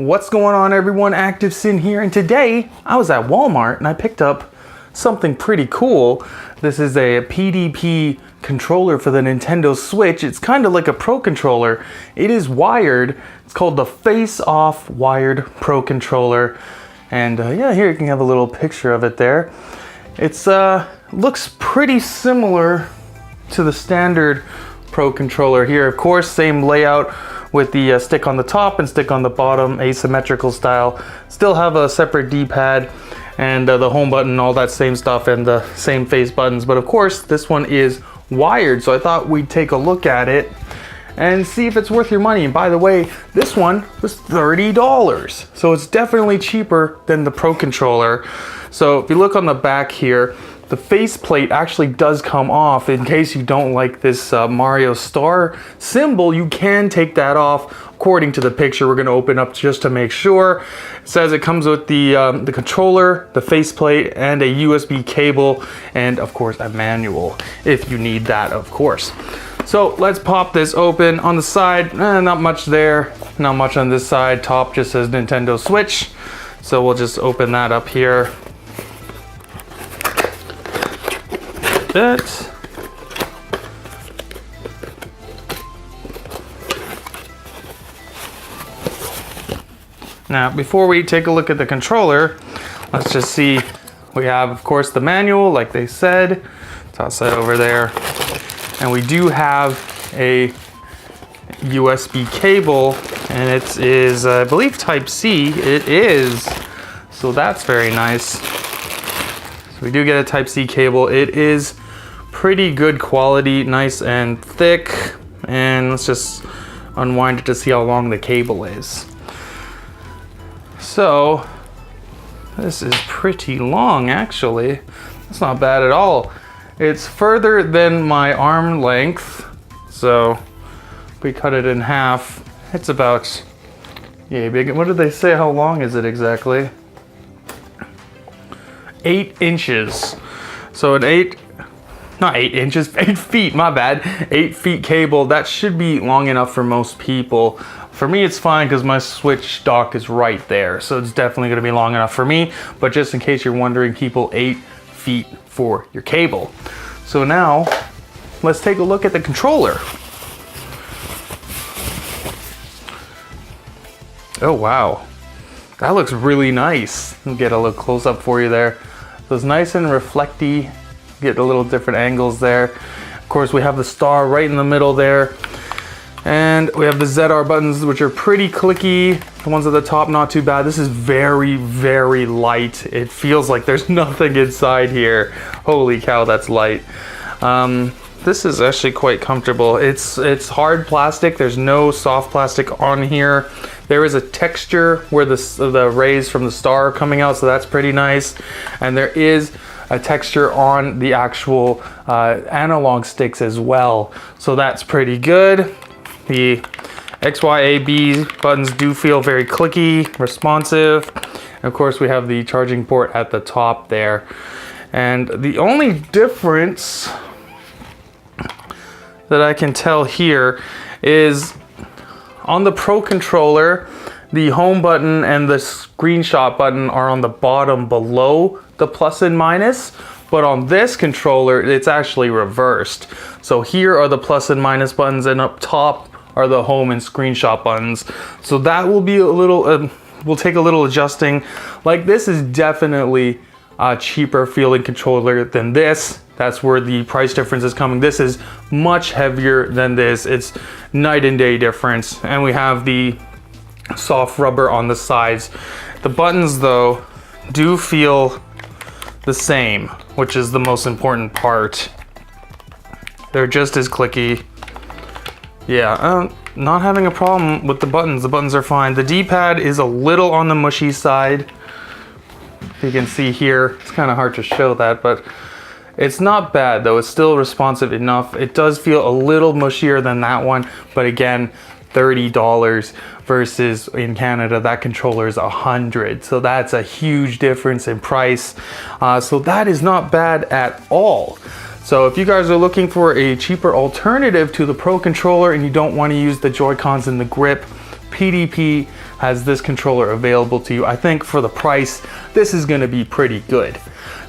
What's going on, everyone? Activesin here, and today I was at Walmart and I picked up something pretty cool. This is a PDP controller for the Nintendo Switch. It's kind of like a Pro controller. It is wired. It's called the Faceoff wired Pro controller. And yeah, here you can have a little picture of it there. It's looks pretty similar to the standard Pro controller here. Of course, same layout with the stick on the top and stick on the bottom, asymmetrical style. Still have a separate D-pad and the home button, all that same stuff, and the same face buttons. But of course, this one is wired, so I thought we'd take a look at it and see if it's worth your money. And by the way, this one was $30, so it's definitely cheaper than the Pro controller. So if you look on the back here, the faceplate actually does come off. In case you don't like this Mario star symbol, you can take that off. According to the picture, we're gonna open up just to make sure. It says it comes with the controller, the faceplate, and a USB cable, and of course a manual if you need that, of course. So let's pop this open. On the side, not much there, not much on this side. Top just says Nintendo Switch. So we'll just open that up here. That. Now, before we take a look at the controller, let's just see. We have, of course, the manual, like they said. Toss that over there. And we do have a USB cable, and it is, I believe, Type-C. It is. So that's very nice. So we do get a Type-C cable. It is pretty good quality, nice and thick. And let's just unwind it to see how long the cable is. So this is pretty long, actually. That's not bad at all. It's further than my arm length. So if we cut it in half, it's about, yeah, big. What did they say? How long is it exactly? 8 inches. So an 8 feet, my bad. 8 feet cable, that should be long enough for most people. For me, it's fine because my Switch dock is right there. So it's definitely gonna be long enough for me. But just in case you're wondering, people, 8 feet for your cable. So now, let's take a look at the controller. Oh, wow. That looks really nice. I'll get a little close up for you there. So it's nice and reflecty. Get a little different angles there. Of course, we have the star right in the middle there. And we have the ZR buttons, which are pretty clicky. The ones at the top, not too bad. This is very, very light. It feels like there's nothing inside here. Holy cow, that's light. This is actually quite comfortable. It's hard plastic. There's no soft plastic on here. There is a texture where the rays from the star are coming out, so that's pretty nice. And there is a texture on the actual analog sticks as well. So that's pretty good. The X, Y, A, B buttons do feel very clicky, responsive. And of course, we have the charging port at the top there. And the only difference that I can tell here is on the Pro controller, the home button and the screenshot button are on the bottom below the plus and minus, but on this controller, it's actually reversed. So here are the plus and minus buttons, and up top are the home and screenshot buttons. So that will be a little, will take a little adjusting. Like, this is definitely a cheaper feeling controller than this. That's where the price difference is coming. This is much heavier than this. It's night and day difference. And we have the soft rubber on the sides. The buttons, though, do feel the same, which is the most important part. They're just as clicky. Yeah, not having a problem with the buttons. The buttons are fine. The D-pad is a little on the mushy side. You can see here, it's kind of hard to show that, but it's not bad though. It's still responsive enough. It does feel a little mushier than that one, but again, $30 versus in Canada, that controller is $100. So that's a huge difference in price. So that is not bad at all. So if you guys are looking for a cheaper alternative to the Pro controller and you don't want to use the Joy-Cons and the grip, PDP has this controller available to you. I think for the price, this is gonna be pretty good.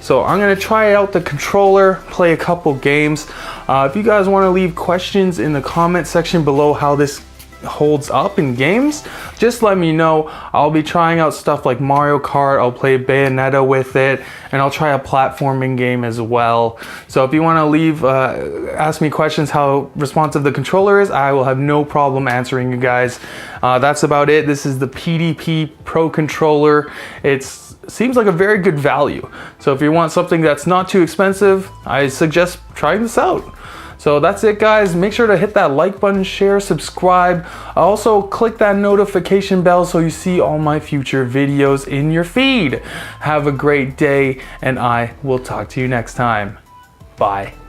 So I'm gonna try out the controller, play a couple games. If you guys wanna leave questions in the comment section below how this holds up in games, just let me know. I'll be trying out stuff like Mario Kart, I'll play Bayonetta with it, and I'll try a platforming game as well. So if you want to leave, ask me questions how responsive the controller is, I will have no problem answering you guys. That's about it. This is the PDP Pro controller. It seems like a very good value. So if you want something that's not too expensive, I suggest trying this out. So that's it, guys. Make sure to hit that like button, share, subscribe. Also click that notification bell so you see all my future videos in your feed. Have a great day, and I will talk to you next time. Bye.